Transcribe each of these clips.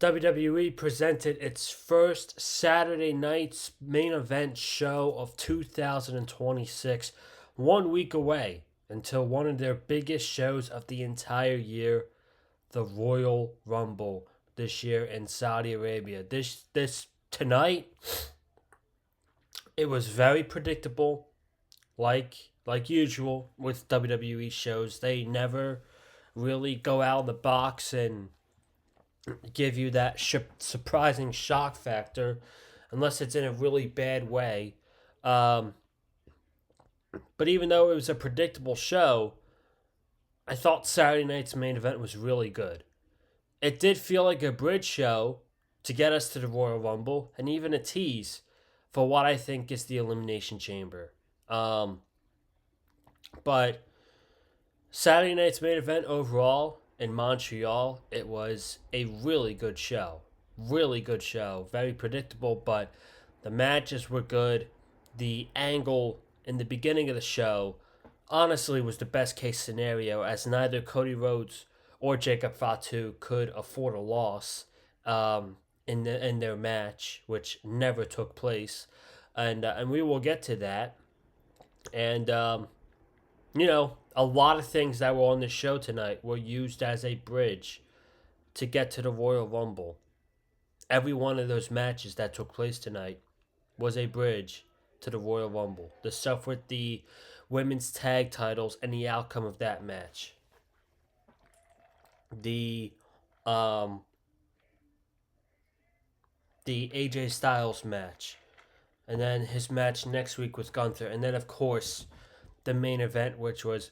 WWE presented its first Saturday night's main event show of 2026, 1 week away until one of their biggest shows of the entire year, the Royal Rumble this year in Saudi Arabia. This tonight, it was very predictable, like usual with WWE shows. They never really go out of the box and give you that surprising shock factor unless it's in a really bad way. Um, but even though it was a predictable show, I thought Saturday night's main event was really good. It did feel like a bridge show to get us to the Royal Rumble and even a tease for what I think is the Elimination Chamber. Um, but Saturday night's main event overall in Montreal, it was a really good show. Really good show. Very predictable, but the matches were good. The angle in the beginning of the show honestly was the best case scenario, as neither Cody Rhodes or Jacob Fatu could afford a loss in their match, which never took place, and we will get to that. And a lot of things that were on the show tonight were used as a bridge to get to the Royal Rumble. Every one of those matches that took place tonight was a bridge to the Royal Rumble. The stuff with the women's tag titles and the outcome of that match. The um the AJ Styles match. And then his match next week with Gunther. And then of course the main event, which was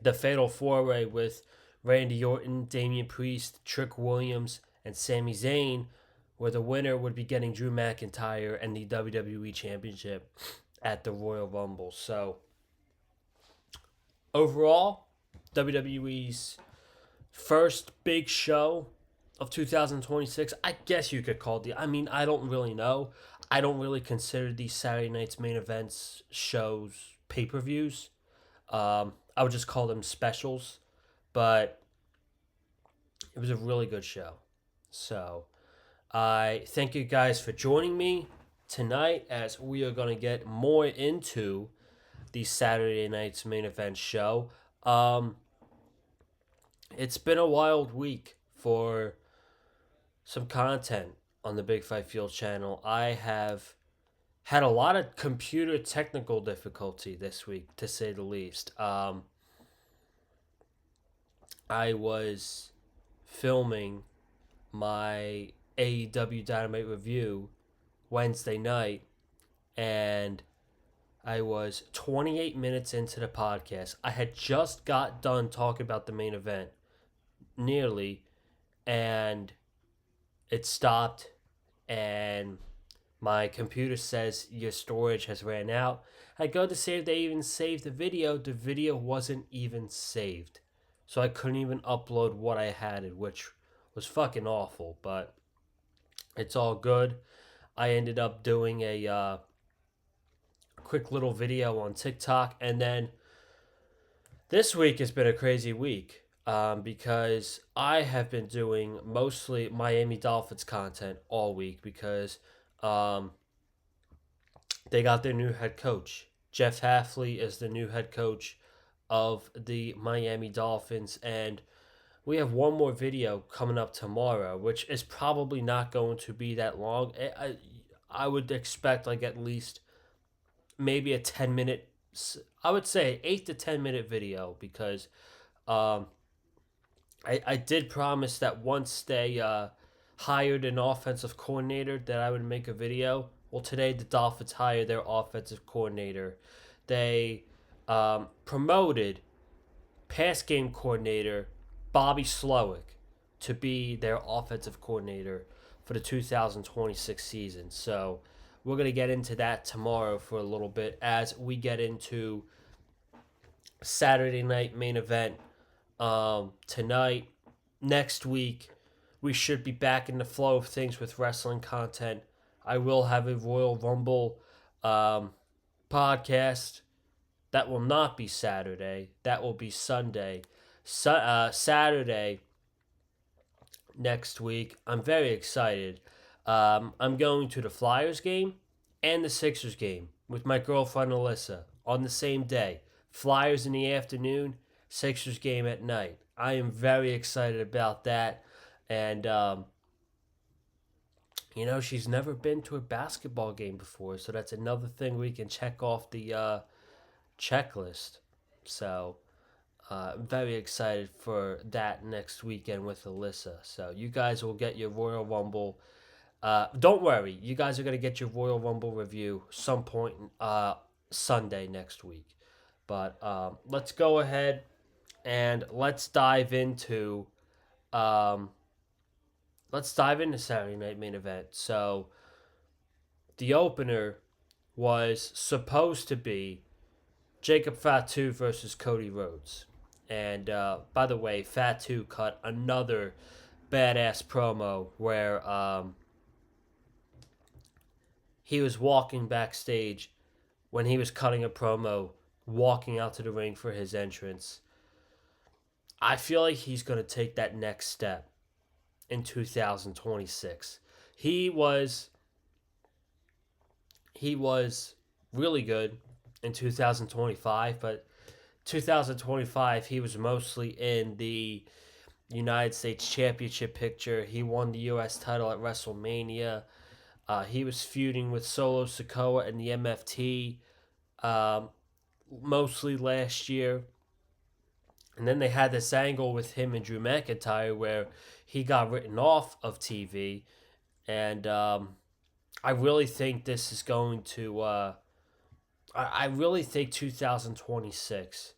the Fatal 4-Way with Randy Orton, Damian Priest, Trick Williams, and Sami Zayn, where the winner would be getting Drew McIntyre and the WWE Championship at the Royal Rumble. So, overall, WWE's first big show of 2026, I guess you could call it. I don't really know. I don't really consider these Saturday night's main events shows pay-per-views. I would just call them specials, but it was a really good show. So I thank you guys for joining me tonight as we are going to get more into the Saturday night's main event show. It's been a wild week for some content on the Big Five Field channel. I have had a lot of computer technical difficulty this week, to say the least. I was filming my AEW Dynamite review Wednesday night, and I was 28 minutes into the podcast. I had just got done talking about the main event, nearly, and it stopped, and my computer says your storage has ran out. I go to see if they even saved the video wasn't even saved. So I couldn't even upload what I had, which was fucking awful, but it's all good. I ended up doing a quick little video on TikTok, and then this week has been a crazy week because I have been doing mostly Miami Dolphins content all week because they got their new head coach. Jeff Hafley is the new head coach of the Miami Dolphins, and we have one more video coming up tomorrow, which is probably not going to be that long. I would expect like at least maybe a 10-minute, I would say 8 to 10-minute video, because I did promise that once they hired an offensive coordinator that I would make a video. Well, today the Dolphins hired their offensive coordinator. They promoted pass game coordinator Bobby Slowick to be their offensive coordinator for the 2026 season. So we're going to get into that tomorrow for a little bit as we get into Saturday night main event tonight. Next week, we should be back in the flow of things with wrestling content. I will have a Royal Rumble podcast. That will not be Saturday. That will be Sunday. Saturday, next week. I'm very excited. I'm going to the Flyers game and the Sixers game with my girlfriend Alyssa on the same day. Flyers in the afternoon, Sixers game at night. I am very excited about that. And, she's never been to a basketball game before, so that's another thing we can check off the checklist. So, I'm very excited for that next weekend with Alyssa. So, you guys will get your Royal Rumble. Don't worry, you guys are going to get your Royal Rumble review some point Sunday next week. But let's go ahead and um, let's dive into Saturday Night Main Event. So the opener was supposed to be Jacob Fatu versus Cody Rhodes. And by the way, Fatu cut another badass promo where he was walking backstage when he was cutting a promo, walking out to the ring for his entrance. I feel like he's going to take that next step in 2026. He was really good in 2025, but 2025 he was mostly in the United States Championship picture. He won the US title at WrestleMania. He was feuding with Solo Sikoa and the MFT um, mostly last year. And then they had this angle with him and Drew McIntyre where he got written off of TV. And I really think this is going to. I really think 2026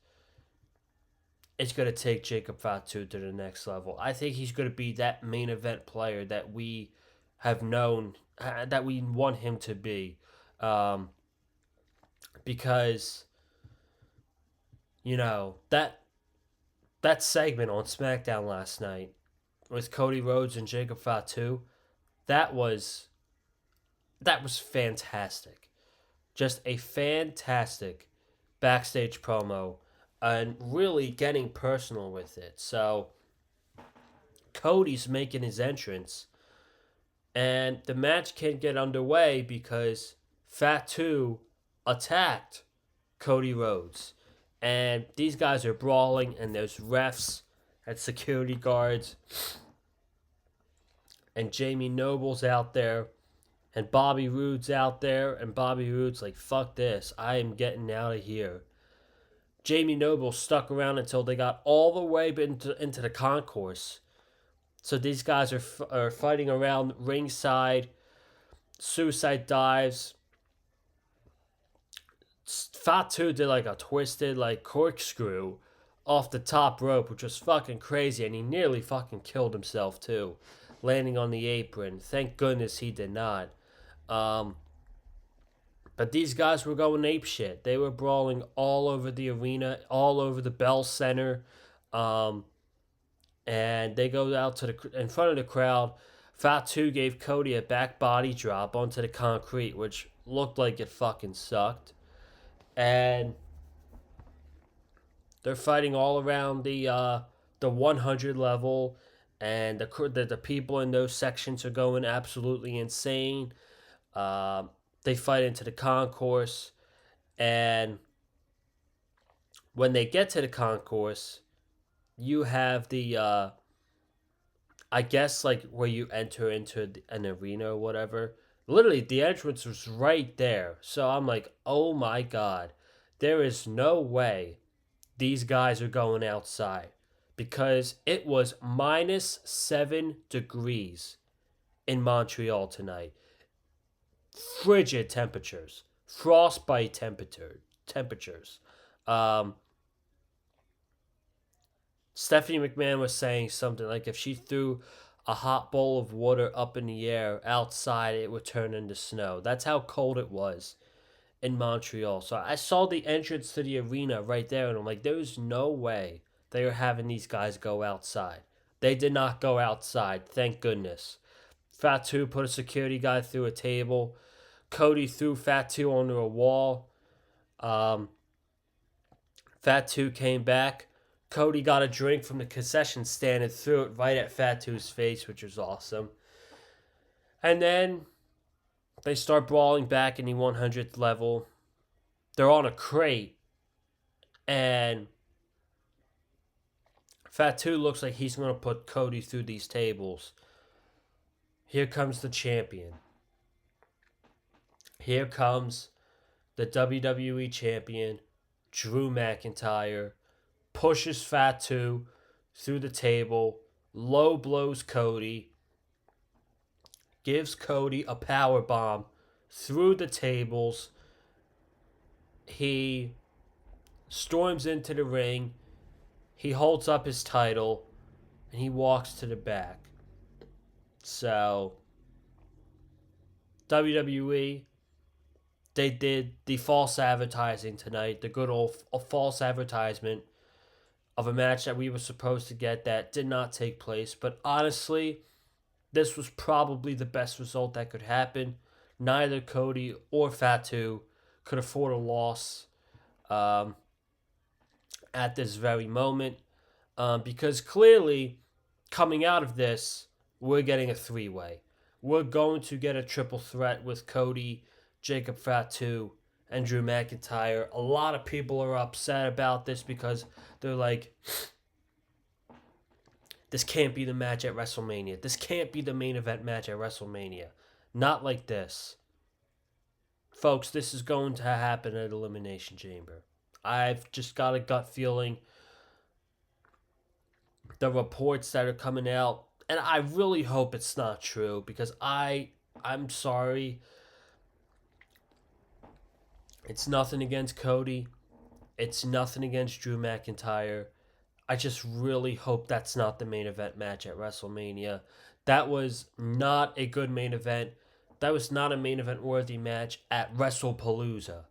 is going to take Jacob Fatu to the next level. I think he's going to be that main event player that we have known, that we want him to be. Because, that segment on SmackDown last night with Cody Rhodes and Jacob Fatu, that was fantastic. Just a fantastic backstage promo and really getting personal with it. So Cody's making his entrance and the match can't get underway because Fatu attacked Cody Rhodes. And these guys are brawling, and there's refs and security guards. And Jamie Noble's out there, and Bobby Roode's out there, and Bobby Roode's like, fuck this, I am getting out of here. Jamie Noble stuck around until they got all the way into the concourse. So these guys are fighting around ringside, suicide dives. Fatu did like a twisted like corkscrew off the top rope, which was fucking crazy, and he nearly fucking killed himself too, landing on the apron. Thank goodness he did not. But these guys were going apeshit. They were brawling all over the arena, all over the Bell Center, and they go out to in front of the crowd. Fatu gave Cody a back body drop onto the concrete, which looked like it fucking sucked. And they're fighting all around the 100 level, and the people in those sections are going absolutely insane. They fight into the concourse, and when they get to the concourse, you have the I guess like where you enter into an arena or whatever. Literally, the entrance was right there. So I'm like, oh my God, there is no way these guys are going outside because it was -7 degrees in Montreal tonight. Frigid temperatures, frostbite temperatures. Um, Stephanie McMahon was saying something like if she threw a hot bowl of water up in the air outside, it would turn into snow. That's how cold it was in Montreal. So I saw the entrance to the arena right there, and I'm like, there's no way they are having these guys go outside. They did not go outside, thank goodness. Fatu put a security guy through a table. Cody threw Fatu onto a wall. Fatu came back, Cody got a drink from the concession stand and threw it right at Fatu's face, which was awesome. And then they start brawling back in the 100th level. They're on a crate, and Fatu looks like he's going to put Cody through these tables. Here comes the champion. Here comes the WWE champion, Drew McIntyre, pushes Fatu through the table, low blows Cody, gives Cody a power bomb through the tables. He storms into the ring. He holds up his title and he walks to the back. So, WWE, they did the false advertising tonight, the good old false advertisement of a match that we were supposed to get that did not take place. But honestly, this was probably the best result that could happen. Neither Cody or Fatu could afford a loss um, at this very moment because clearly, coming out of this, we're getting a three-way. We're going to get a triple threat with Cody, Jacob Fatu, and Drew McIntyre. A lot of people are upset about this because they're like, this can't be the match at WrestleMania. This can't be the main event match at WrestleMania. Not like this. Folks, this is going to happen at Elimination Chamber. I've just got a gut feeling. The reports that are coming out, and I really hope it's not true because I'm sorry. It's nothing against Cody. It's nothing against Drew McIntyre. I just really hope that's not the main event match at WrestleMania. That was not a good main event. That was not a main event worthy match at WrestlePalooza.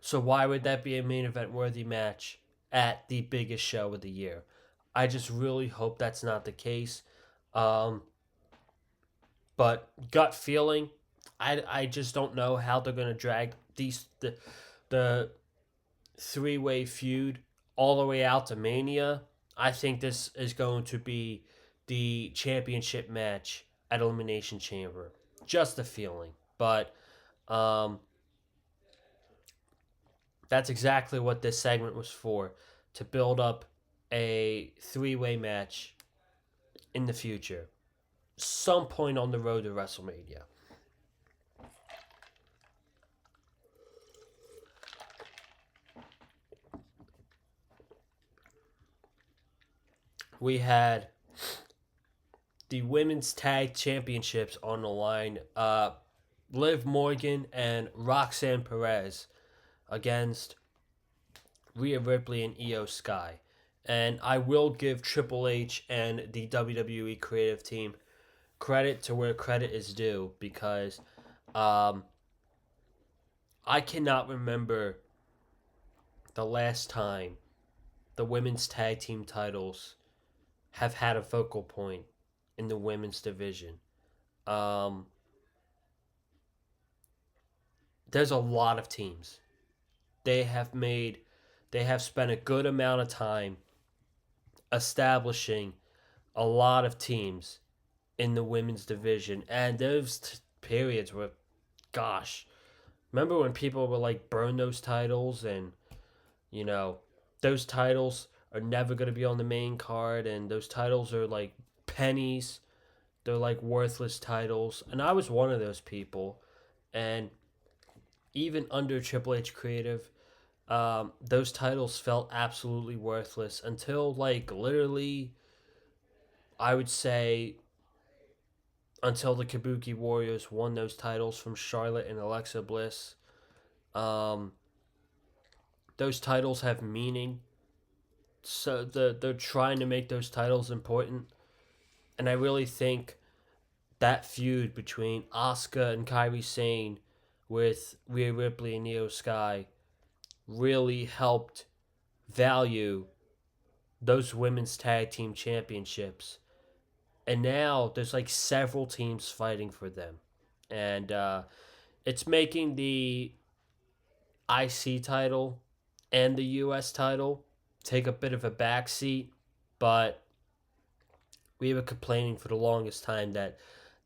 So why would that be a main event worthy match at the biggest show of the year? I just really hope that's not the case. Um, but gut feeling, I just don't know how they're gonna drag the three-way feud all the way out to Mania. I think this is going to be the championship match at Elimination Chamber. Just a feeling. But um, that's exactly what this segment was for, to build up a three-way match in the future. Some point on the road to WrestleMania. We had the women's tag championships on the line. Liv Morgan and Roxanne Perez against Rhea Ripley and Io Sky. And I will give Triple H and the WWE creative team credit to where credit is due because um, I cannot remember the last time the women's tag team titles have had a focal point in the women's division. Um, there's a lot of teams. They have made, they have spent a good amount of time establishing a lot of teams in the women's division. And there's periods where, gosh, remember when people were like, burn those titles and, you know, those titles are never going to be on the main card and those titles are like pennies. They're like worthless titles. And I was one of those people. And even under Triple H Creative, those titles felt absolutely worthless until like literally, I would say, until the Kabuki Warriors won those titles from Charlotte and Alexa Bliss. Um, those titles have meaning. So they're trying to make those titles important. And I really think that feud between Asuka and Kairi Sane with Rhea Ripley and Io Sky really helped value those women's tag team championships. And now there's like several teams fighting for them. And it's making the IC title and the US title take a bit of a backseat, but we were complaining for the longest time that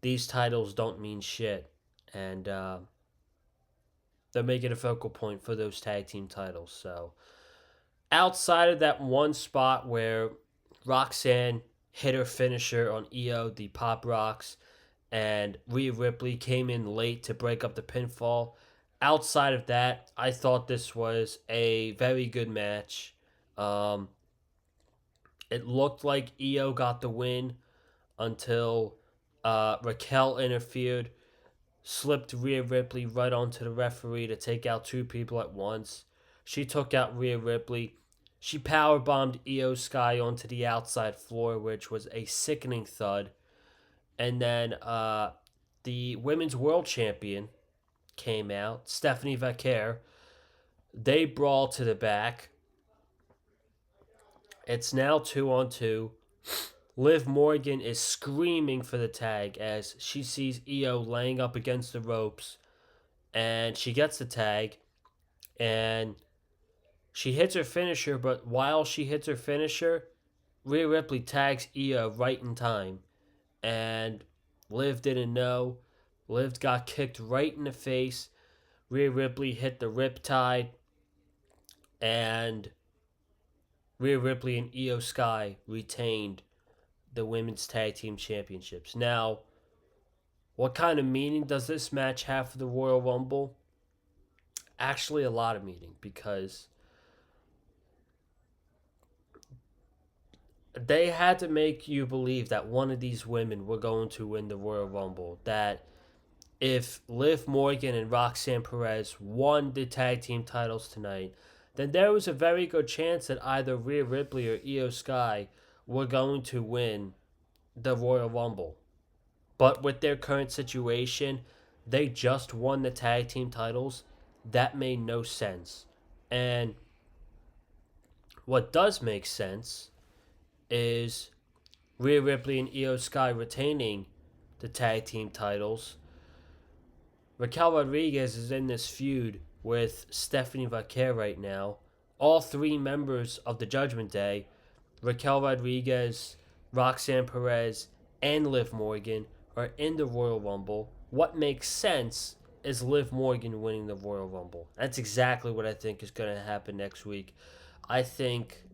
these titles don't mean shit, and they're making a focal point for those tag team titles. So outside of that one spot where Roxanne hit her finisher on EO, the Pop Rocks, and Rhea Ripley came in late to break up the pinfall. Outside of that, I thought this was a very good match. Um, it looked like EO got the win until Raquel interfered, slipped Rhea Ripley right onto the referee to take out two people at once. She took out Rhea Ripley. She powerbombed Io Sky onto the outside floor, which was a sickening thud. And then the women's world champion came out, Stephanie Vaquer. They brawled to the back. It's now 2-on-2. Liv Morgan is screaming for the tag as she sees Io laying up against the ropes, and she gets the tag, and she hits her finisher, but while she hits her finisher, Rhea Ripley tags Io right in time, and Liv didn't know. Liv got kicked right in the face. Rhea Ripley hit the riptide, and Rhea Ripley and Io Sky retained the women's tag team championships. Now, what kind of meaning does this match have for the Royal Rumble? Actually, a lot of meaning, because they had to make you believe that one of these women were going to win the Royal Rumble. That if Liv Morgan and Roxanne Perez won the tag team titles tonight, then there was a very good chance that either Rhea Ripley or Io Sky were going to win the Royal Rumble. But with their current situation, they just won the tag team titles. That made no sense. And what does make sense is Rhea Ripley and Io Sky retaining the tag team titles. Raquel Rodriguez is in this feud with Stephanie Vaquer right now. All three members of the Judgment Day, Raquel Rodriguez, Roxanne Perez, and Liv Morgan, are in the Royal Rumble. What makes sense is Liv Morgan winning the Royal Rumble. That's exactly what I think is going to happen next week. I think,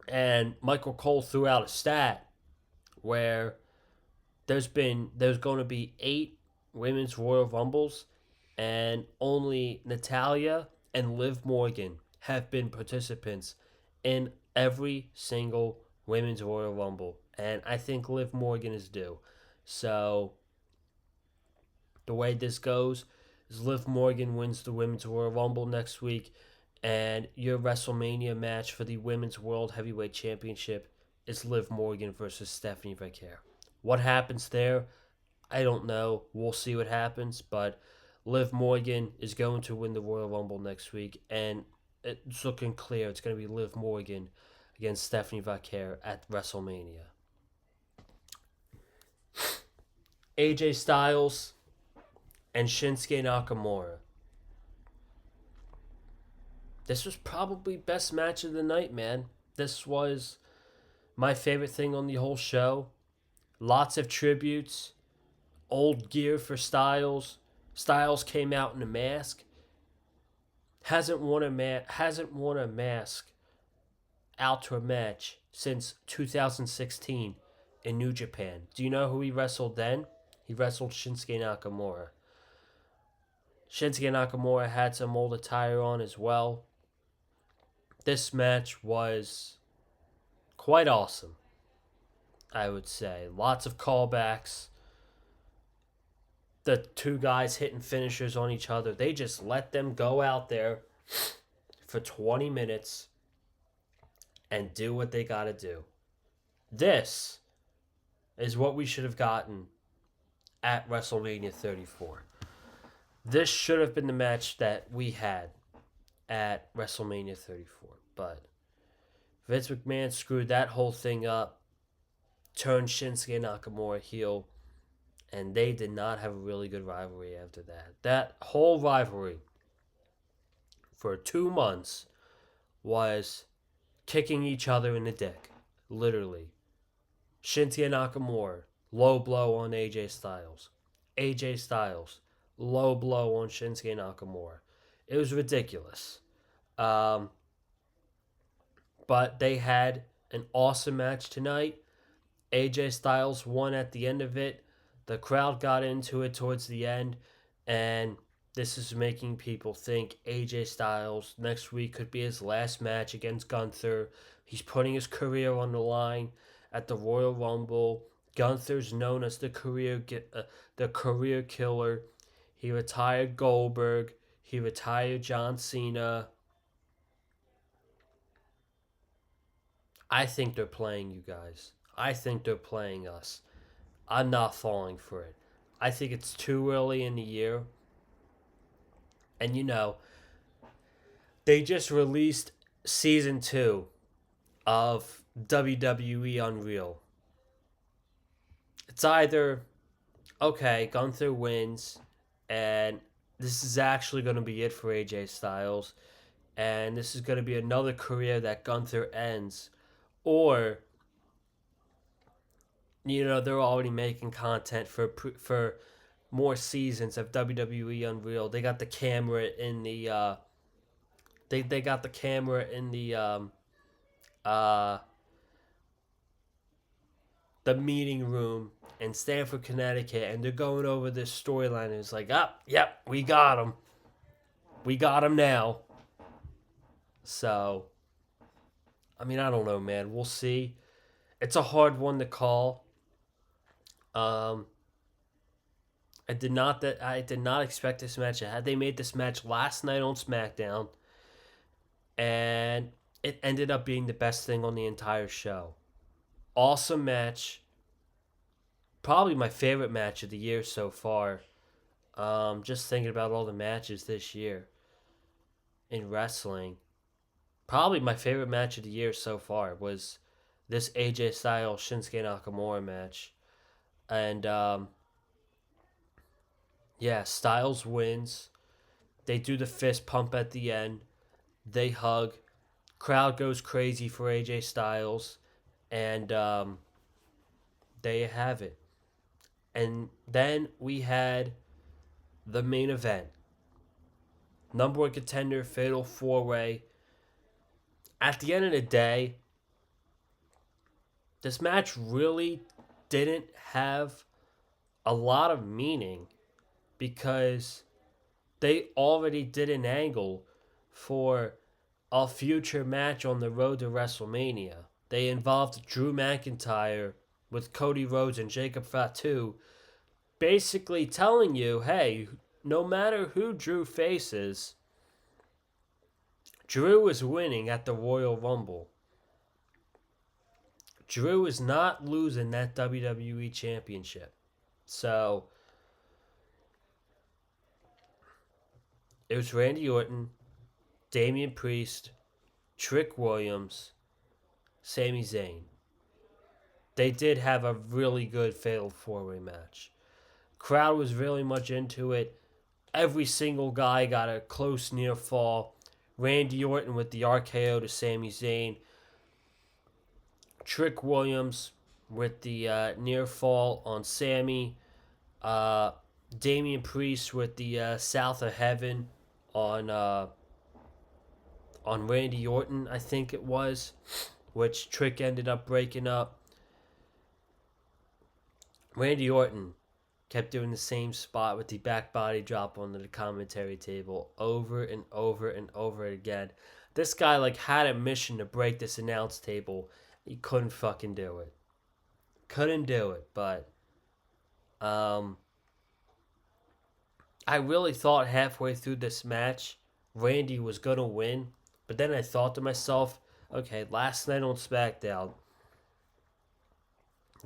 and Michael Cole threw out a stat where there's going to be 8 women's Royal Rumbles, and only Natalia and Liv Morgan have been participants in every single women's Royal Rumble, and I think Liv Morgan is due. So the way this goes is Liv Morgan wins the women's Royal Rumble next week, and your WrestleMania match for the Women's World Heavyweight Championship is Liv Morgan versus Stephanie Vaquer. What happens there, I don't know. We'll see what happens, but Liv Morgan is going to win the Royal Rumble next week, and it's looking clear it's going to be Liv Morgan against Stephanie Vaquer at WrestleMania. AJ Styles and Shinsuke Nakamura. This was probably best match of the night, man. This was my favorite thing on the whole show. Lots of tributes. Old gear for Styles. Styles came out in a mask. Hasn't won a mask out to a match since 2016 in New Japan. Do you know who he wrestled then? He wrestled Shinsuke Nakamura. Shinsuke Nakamura had some old attire on as well. This match was quite awesome, I would say. Lots of callbacks. The two guys hitting finishers on each other. They just let them go out there for 20 minutes and do what they got to do. This is what we should have gotten at WrestleMania 34. This should have been the match that we had at WrestleMania 34. But Vince McMahon screwed that whole thing up, turned Shinsuke Nakamura heel, and they did not have a really good rivalry after that. That whole rivalry for 2 months was kicking each other in the dick. Literally. Shinsuke Nakamura, low blow on AJ Styles. AJ Styles, low blow on Shinsuke Nakamura. It was ridiculous. Um, but they had an awesome match tonight. AJ Styles won at the end of it. The crowd got into it towards the end, and this is making people think AJ Styles next week could be his last match against Gunther. He's putting his career on the line at the Royal Rumble. Gunther's known as the career killer. He retired Goldberg. He retired John Cena. I think they're playing you guys. I think they're playing us. I'm not falling for it. I think it's too early in the year. And they just released season 2 of WWE Unreal. It's either, okay, Gunther wins, and this is actually going to be it for AJ Styles, and this is going to be another career that Gunther ends, or they're already making content for more seasons of WWE Unreal. They got the camera in the they got the camera in uh the meeting room in Stamford, Connecticut, and they're going over this storyline. And it's like, yep, we got him. We got him now. So, I mean, I don't know, man. We'll see. It's a hard one to call. Um, I did not expect this match. Had they made this match last night on SmackDown, and it ended up being the best thing on the entire show. Awesome match. Probably my favorite match of the year so far. Just thinking about all the matches this year in wrestling. Probably my favorite match of the year so far was this AJ Styles Shinsuke Nakamura match. And yeah, Styles wins. They do the fist pump at the end. They hug. Crowd goes crazy for AJ Styles. And there you have it. And then we had the main event. Number 1 contender, Fatal 4-Way. At the end of the day, this match really didn't have a lot of meaning because they already did an angle for a future match on the road to WrestleMania. They involved Drew McIntyre with Cody Rhodes and Jacob Fatu, basically telling you, hey, no matter who Drew faces, Drew is winning at the Royal Rumble. Drew is not losing that WWE Championship. So, it was Randy Orton, Damian Priest, Trick Williams, Sami Zayn. They did have a really good Fatal 4-Way match. Crowd was really much into it. Every single guy got a close near fall. Randy Orton with the RKO to Sami Zayn. Trick Williams with the near fall on Sami. Damian Priest with the South of Heaven on Randy Orton, I think it was, which Trick ended up breaking up. Randy Orton kept doing the same spot with the back body drop onto the commentary table over and over and over again. This guy had a mission to break this announce table. He couldn't fucking do it. Couldn't do it, but I really thought halfway through this match Randy was gonna win, but then I thought to myself, okay, last night on SmackDown,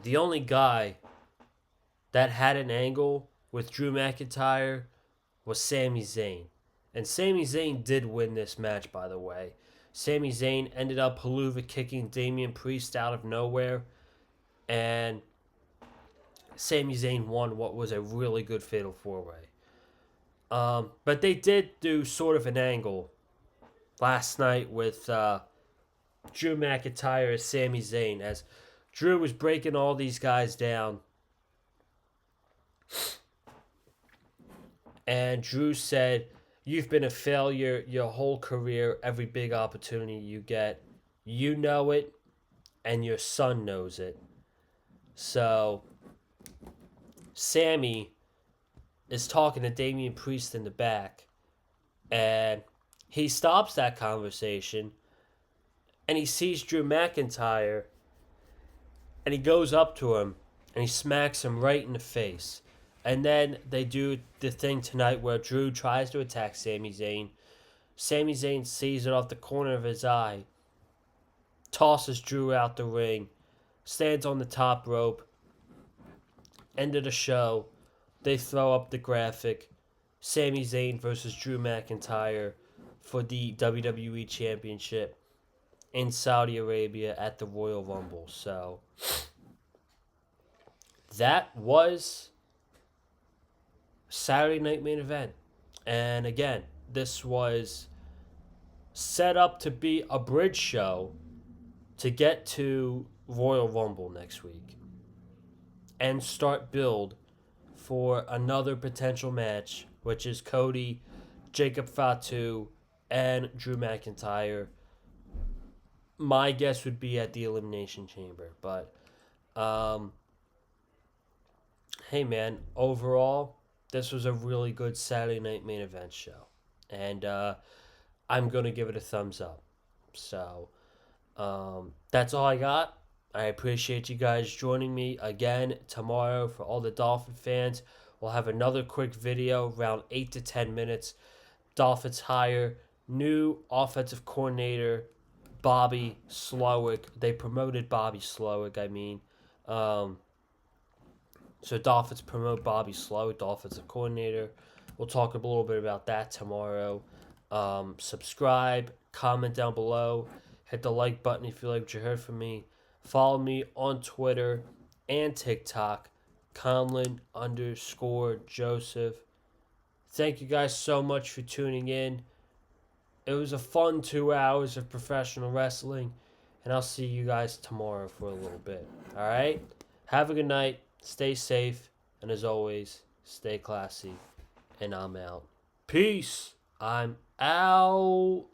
the only guy that had an angle with Drew McIntyre was Sami Zayn. And Sami Zayn did win this match, by the way. Sami Zayn ended up haluva kicking Damian Priest out of nowhere. And Sami Zayn won what was a really good Fatal 4-Way. But they did do sort of an angle last night with Drew McIntyre as Sami Zayn, as Drew was breaking all these guys down. And Drew said, "You've been a failure your whole career, every big opportunity you get. You know it, and your son knows it." So, Sami is talking to Damian Priest in the back, and he stops that conversation, and he sees Drew McIntyre, and he goes up to him, and he smacks him right in the face. And then they do the thing tonight where Drew tries to attack Sami Zayn. Sami Zayn sees it off the corner of his eye, tosses Drew out the ring, stands on the top rope. End of the show. They throw up the graphic. Sami Zayn versus Drew McIntyre for the WWE Championship in Saudi Arabia at the Royal Rumble. So that was Saturday Night Main Event. And again, this was set up to be a bridge show to get to Royal Rumble next week and start build for another potential match, which is Cody, Jacob Fatu, and Drew McIntyre. My guess would be at the Elimination Chamber. But, hey man, overall, this was a really good Saturday Night Main Event show. And I'm going to give it a thumbs up. So, that's all I got. I appreciate you guys joining me again tomorrow. For all the Dolphin fans, we'll have another quick video, around 8 to 10 minutes. Dolphins hire new offensive coordinator, Bobby Slowick. They promoted Bobby Slowick, I mean. So Dolphins promote Bobby Slowick, the offensive coordinator. We'll talk a little bit about that tomorrow. Subscribe, comment down below. Hit the like button if you like what you heard from me. Follow me on Twitter and TikTok, Conlon_Joseph. Thank you guys so much for tuning in. It was a fun 2 hours of professional wrestling, and I'll see you guys tomorrow for a little bit. All right? Have a good night. Stay safe, and as always, stay classy. And I'm out. Peace. I'm out.